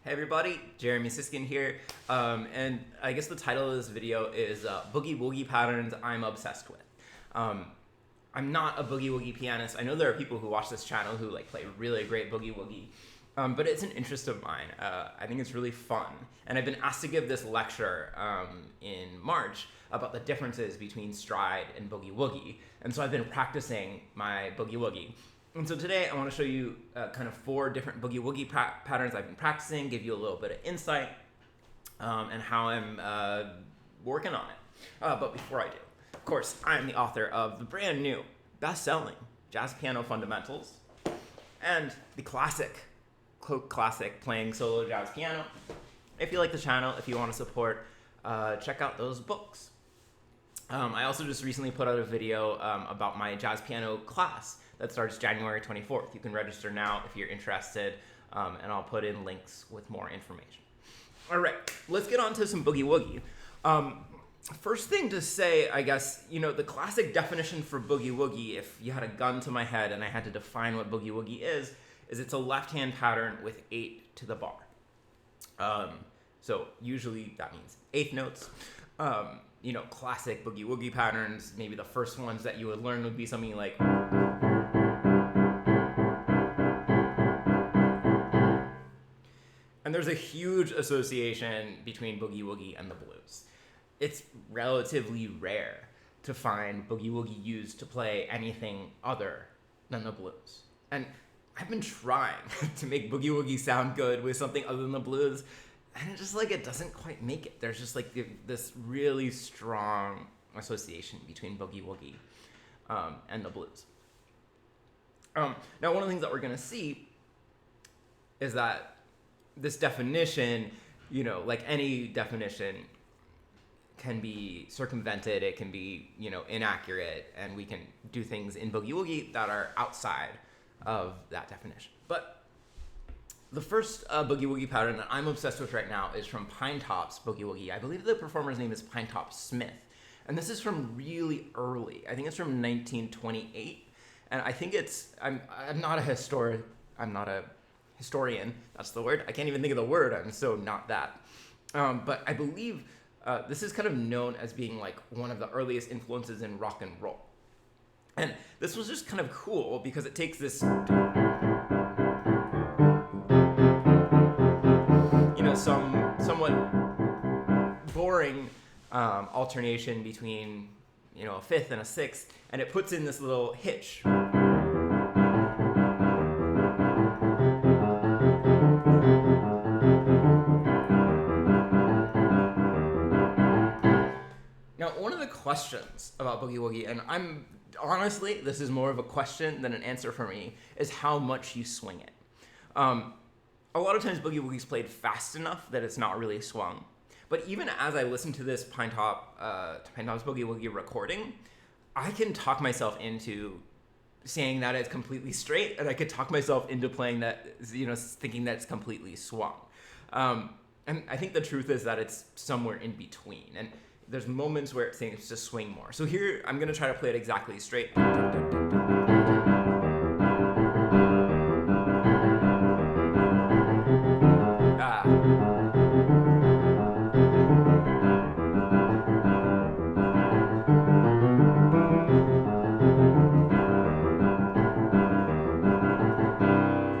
Hey everybody, Jeremy Siskin here, and I guess the title of this video is Boogie Woogie Patterns I'm Obsessed With. I'm not a Boogie Woogie pianist. I know there are people who watch this channel who play really great Boogie Woogie, but it's an interest of mine. I think it's really fun, and I've been asked to give this lecture in March about the differences between stride and Boogie Woogie, and so I've been practicing my Boogie Woogie. And so today I want to show you kind of 4 different Boogie Woogie patterns I've been practicing, give you a little bit of insight, and how I'm working on it. But before I do, of course, I'm the author of the brand new, best-selling Jazz Piano Fundamentals, and the classic Playing Solo Jazz Piano. If you like the channel, if you want to support, check out those books. I also just recently put out a video about my jazz piano class that starts January 24th. You can register now if you're interested, and I'll put in links with more information. All right, let's get on to some Boogie Woogie. First thing to say, I guess, the classic definition for Boogie Woogie, if you had a gun to my head and I had to define what Boogie Woogie is it's a left-hand pattern with 8 to the bar. So usually that means 8th notes. Classic Boogie Woogie patterns, maybe the first ones that you would learn would be something like... And there's a huge association between Boogie Woogie and the blues. It's relatively rare to find Boogie Woogie used to play anything other than the blues. And I've been trying to make Boogie Woogie sound good with something other than the blues, and it just it doesn't quite make it. There's just this really strong association between Boogie Woogie and the blues. Now, one of the things that we're going to see is that this definition, like any definition, can be circumvented, it can be, inaccurate, and we can do things in Boogie Woogie that are outside of that definition. But the first Boogie Woogie pattern that I'm obsessed with right now is from Pinetop's Boogie Woogie. I believe the performer's name is Pinetop Smith. And this is from really early. I think it's from 1928. And I think I'm not a historian. That's the word. I can't even think of the word. I'm so not that. But I believe this is kind of known as being one of the earliest influences in rock and roll. And this was just kind of cool because it takes this, somewhat boring alternation between, a 5th and a 6th, and it puts in this little hitch. Now, one of the questions about Boogie Woogie, and honestly, this is more of a question than an answer for me, is how much you swing it. A lot of times Boogie Woogie's played fast enough that it's not really swung. But even as I listen to this Pinetop's Boogie Woogie recording, I can talk myself into saying that it's completely straight, and I could talk myself into playing that, thinking that it's completely swung. And I think the truth is that it's somewhere in between. And there's moments where it seems to swing more. So here, I'm going to try to play it exactly straight.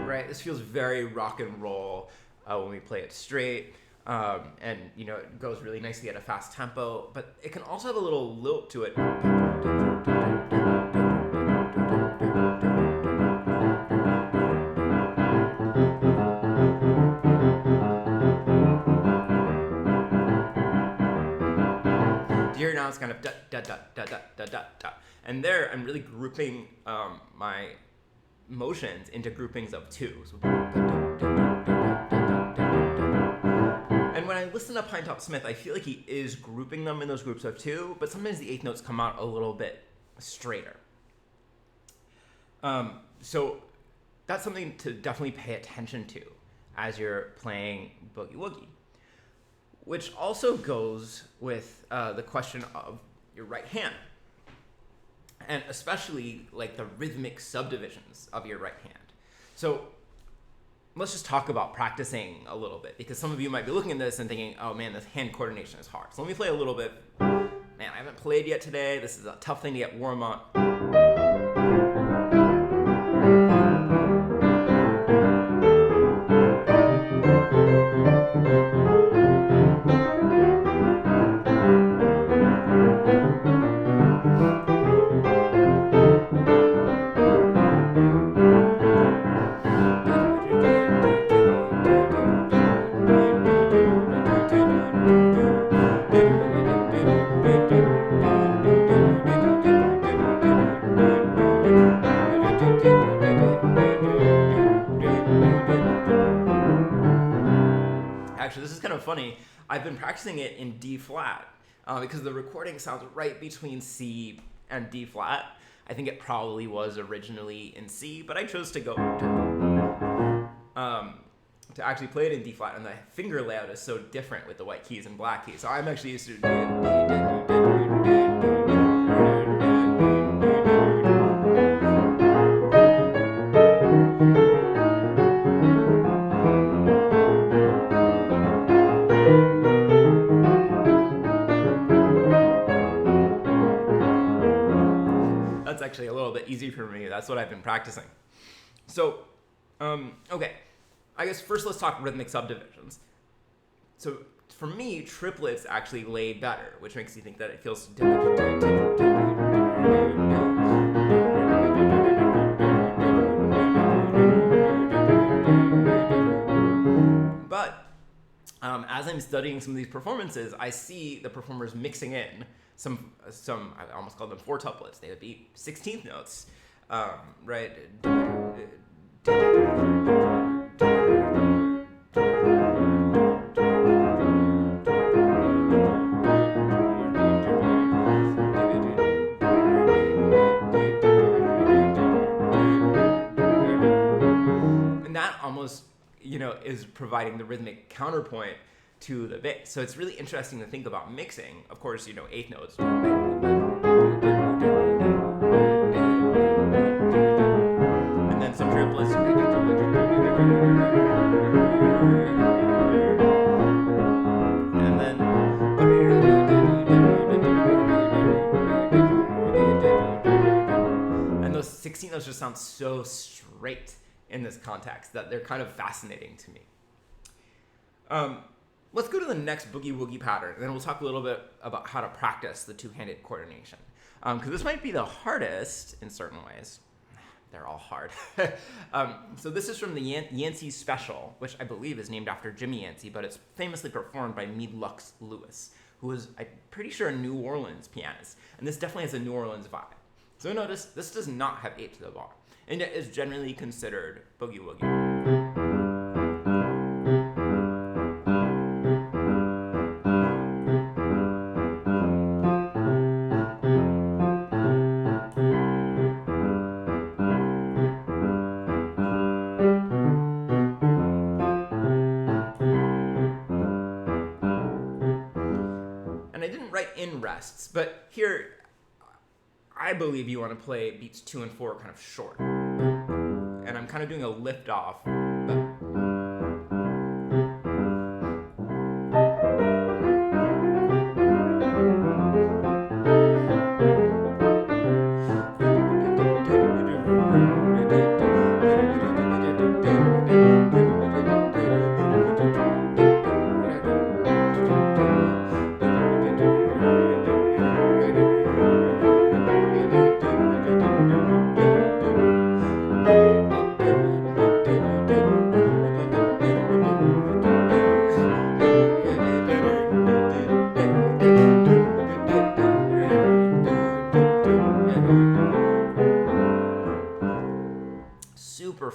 Right, this feels very rock and roll when we play it straight. And it goes really nicely at a fast tempo, but it can also have a little lilt to it. Here now it's kind of da da da da da da da da, and there I'm really grouping my motions into groupings of 2. So, and when I listen to Pinetop Smith, I feel like he is grouping them in those groups of 2, but sometimes the 8th notes come out a little bit straighter. So that's something to definitely pay attention to as you're playing Boogie Woogie, which also goes with the question of your right hand, and especially the rhythmic subdivisions of your right hand. So let's just talk about practicing a little bit, because some of you might be looking at this and thinking, oh man, this hand coordination is hard. So let me play a little bit. Man, I haven't played yet today. This is a tough thing to get warm up. Actually, this is kind of funny. I've been practicing it in D flat because the recording sounds right between C and D flat. I think it probably was originally in C, but I chose to go to actually play it in D flat, and the finger layout is so different with the white keys and black keys. So I'm actually used to actually a little bit easy for me. That's what I've been practicing. So, okay. I guess first let's talk rhythmic subdivisions. So for me, triplets actually lay better, which makes you think that it feels... But as I'm studying some of these performances, I see the performers mixing in some I almost call them fourtuplets. They would be 16th notes, right? And that almost, is providing the rhythmic counterpoint to the bass. So it's really interesting to think about mixing. Of course, eighth notes. And then some triplets. And then... And those 16 notes just sound so straight in this context that they're kind of fascinating to me. Let's go to the next Boogie Woogie pattern, and then we'll talk a little bit about how to practice the two-handed coordination. Because this might be the hardest in certain ways. They're all hard. So this is from the Yancey Special, which I believe is named after Jimmy Yancey, but it's famously performed by Meade Lux Lewis, who is, I'm pretty sure, a New Orleans pianist. And this definitely has a New Orleans vibe. So notice, this does not have 8 to the bar, and it is generally considered Boogie Woogie. In rests, but here I believe you want to play beats 2 and 4 kind of short, and I'm kind of doing a lift off.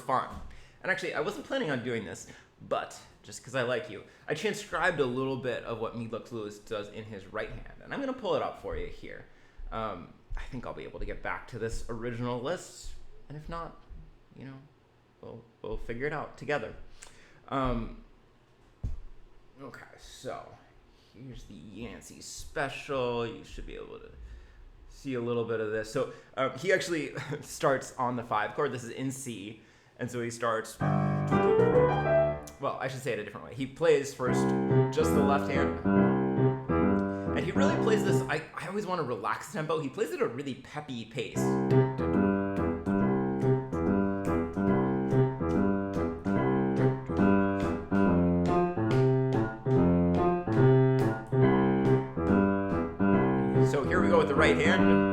Fun. And actually, I wasn't planning on doing this, but just because I like you, I transcribed a little bit of what Meade Lux Lewis does in his right hand, and I'm going to pull it up for you here. I think I'll be able to get back to this original list, and if not, we'll figure it out together. Okay, so here's the Yancey Special. You should be able to see a little bit of this. So he actually starts on the 5 chord. This is in C. And so he starts, and Well, I should say it a different way. He plays first just the left hand. And he really plays this, I always want to relax the tempo. He plays it at a really peppy pace. So here we go with the right hand.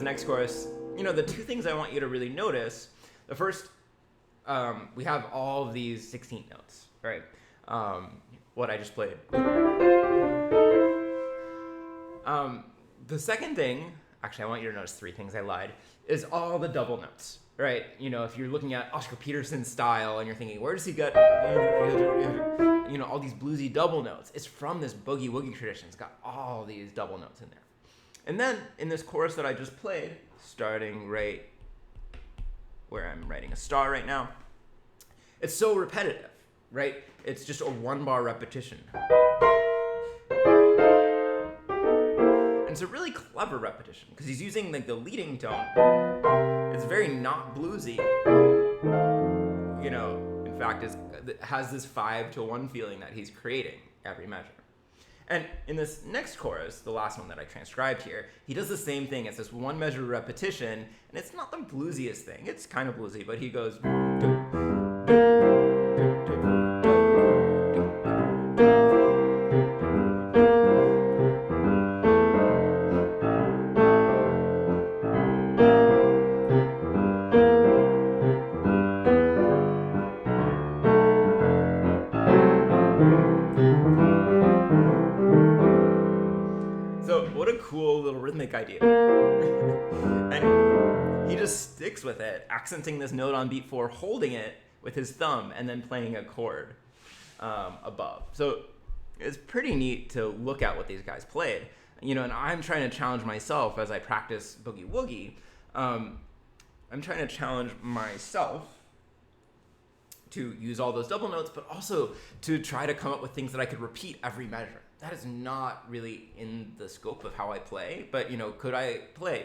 Next chorus, the two things I want you to really notice. The first, we have all of these 16 notes, right? What I just played. The second thing, actually I want you to notice three things, I lied, is all the double notes, right? If you're looking at Oscar Peterson's style and you're thinking, where does he get, all these bluesy double notes? It's from this boogie woogie tradition. It's got all these double notes in there. And then in this chorus that I just played, starting right where I'm writing a star right now, it's so repetitive, right? It's just a one-bar repetition. And it's a really clever repetition because he's using like the leading tone. It's very not bluesy. In fact, it has this 5-to-1 feeling that he's creating every measure. And in this next chorus, the last one that I transcribed here, he does the same thing. It's this one measure repetition, and it's not the bluesiest thing. It's kind of bluesy, but he goes... cool little rhythmic idea. And he just sticks with it, accenting this note on beat 4, holding it with his thumb, and then playing a chord above. So it's pretty neat to look at what these guys played. And I'm trying to challenge myself as I practice Boogie Woogie. I'm trying to challenge myself to use all those double notes, but also to try to come up with things that I could repeat every measure. That is not really in the scope of how I play, but could I play?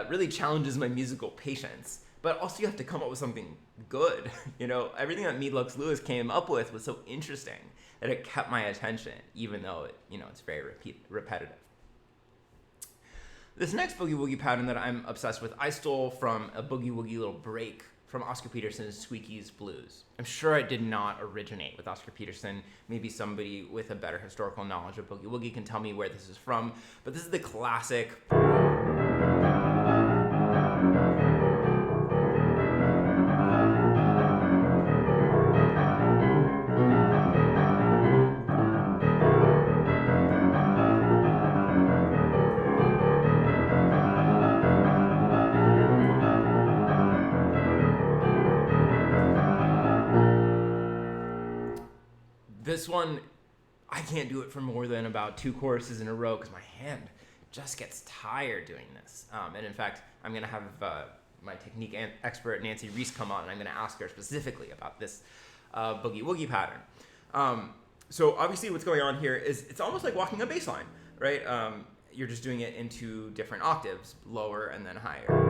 Really challenges my musical patience, but also you have to come up with something good. Everything that Meade Lux Lewis came up with was so interesting that it kept my attention, even though it's very repetitive. This next boogie woogie pattern that I'm obsessed with, I stole from a boogie woogie little break from Oscar Peterson's Squeaky's Blues. I'm sure it did not originate with Oscar Peterson. Maybe somebody with a better historical knowledge of boogie woogie can tell me where this is from, but this is the classic. This one, I can't do it for more than about 2 choruses in a row because my hand just gets tired doing this. And in fact, I'm going to have my technique expert Yancey come on, and I'm going to ask her specifically about this Boogie Woogie pattern. So obviously what's going on here is it's almost like walking a bass line, right? You're just doing it into different octaves, lower and then higher.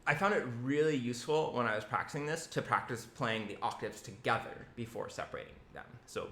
I found it really useful when I was practicing this to practice playing the octaves together before separating them. So.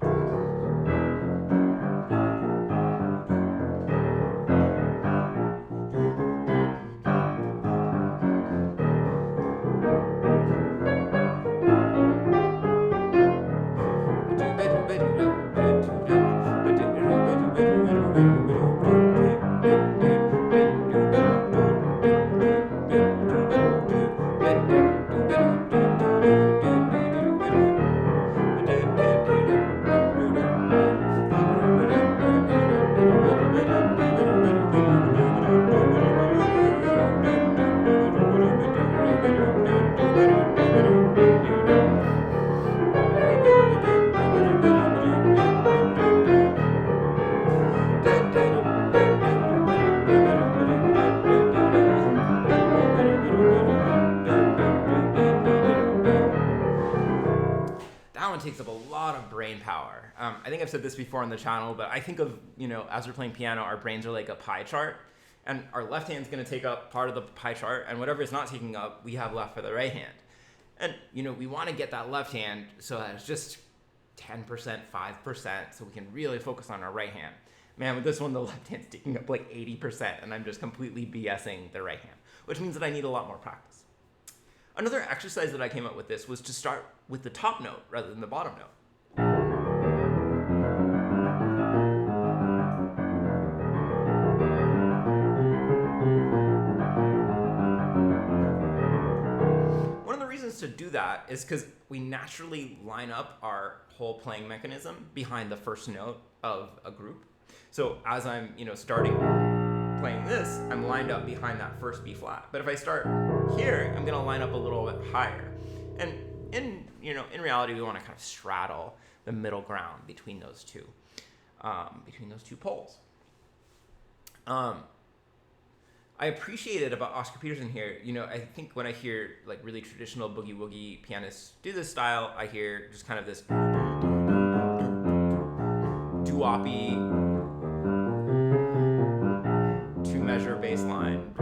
Takes up a lot of brain power. I think I've said this before on the channel, but I think of, as we're playing piano, our brains are like a pie chart, and our left hand's going to take up part of the pie chart, and whatever it's not taking up, we have left for the right hand. And, we want to get that left hand so that it's just 10%, 5%, so we can really focus on our right hand. Man, with this one, the left hand's taking up like 80%, and I'm just completely BSing the right hand, which means that I need a lot more practice. Another exercise that I came up with this was to start with the top note rather than the bottom note. One of the reasons to do that is because we naturally line up our whole playing mechanism behind the first note of a group. So as I'm, starting playing this, I'm lined up behind that first B flat. But if I start here, I'm going to line up a little bit higher. And in reality, we want to kind of straddle the middle ground between those two poles. I appreciate it about Oscar Peterson here. I think when I hear like really traditional boogie woogie pianists do this style, I hear just kind of this doo-woppy 2-measure bass line.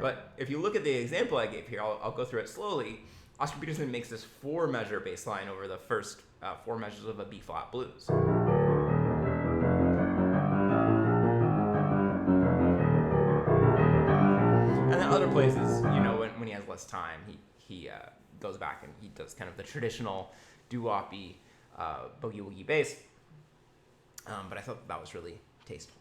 But if you look at the example I gave here, I'll go through it slowly. Oscar Peterson makes this 4-measure bass line over the first 4 measures of a B-flat blues. And then other places, when he has less time, he goes back and he does kind of the traditional doo-woppy boogie woogie bass. But I thought that was really tasteful.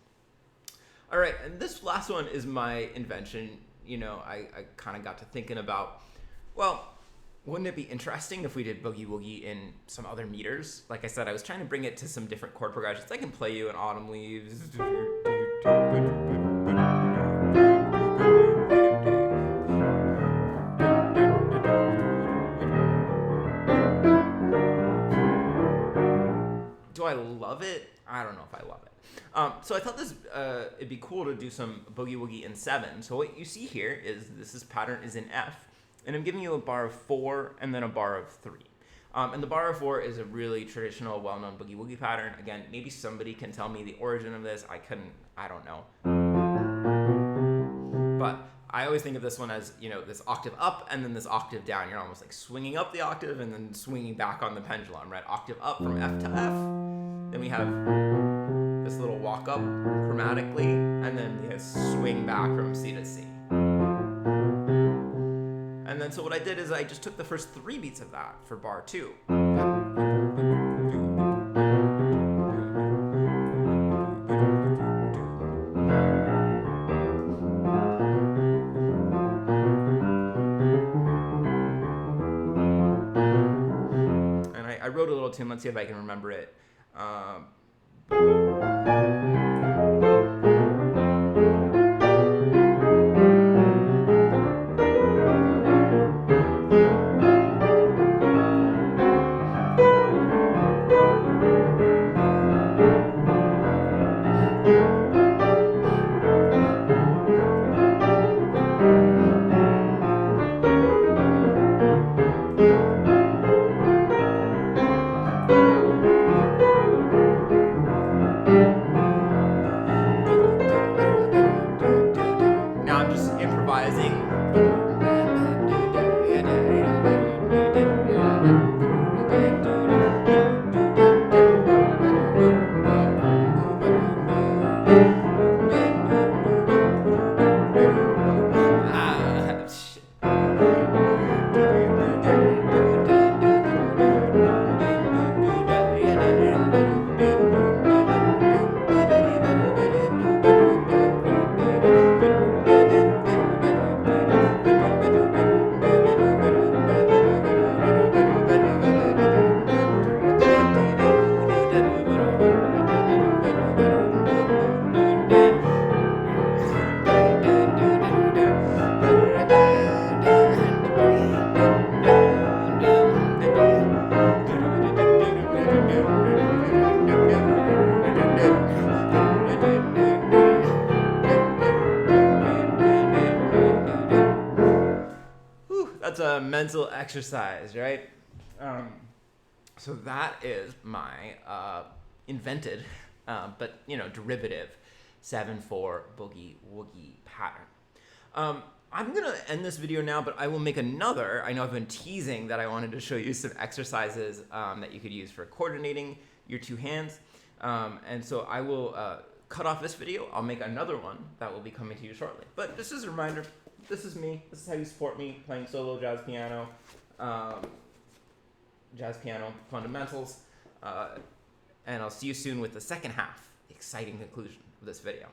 All right, and this last one is my invention. I kind of got to thinking about, well, wouldn't it be interesting if we did boogie woogie in some other meters? Like I said, I was trying to bring it to some different chord progressions. I can play you in Autumn Leaves. Do I love it? I don't know if I love it. So I thought it'd be cool to do some boogie woogie in 7. So what you see here is this pattern is in F, and I'm giving you a bar of 4 and then a bar of 3. And the bar of 4 is a really traditional, well-known boogie woogie pattern. Again, maybe somebody can tell me the origin of this. I don't know. But I always think of this one as, this octave up and then this octave down. You're almost like swinging up the octave and then swinging back on the pendulum, right? Octave up from F to F. Then we have this little walk up chromatically, and then this swing back from C to C. And then so what I did is I just took the first 3 beats of that for bar 2. wrote a little tune. Let's see if I can remember it. Now I'm just improvising. That's a mental exercise, right? So that is my invented, but derivative 7/4 Boogie Woogie pattern. I'm gonna end this video now, but I will make another. I know I've been teasing that I wanted to show you some exercises that you could use for coordinating your two hands, and so I will cut off this video. I'll make another one that will be coming to you shortly. But just as a reminder, this is me. This is how you support me playing solo jazz piano fundamentals. And I'll see you soon with the second half, the exciting conclusion of this video.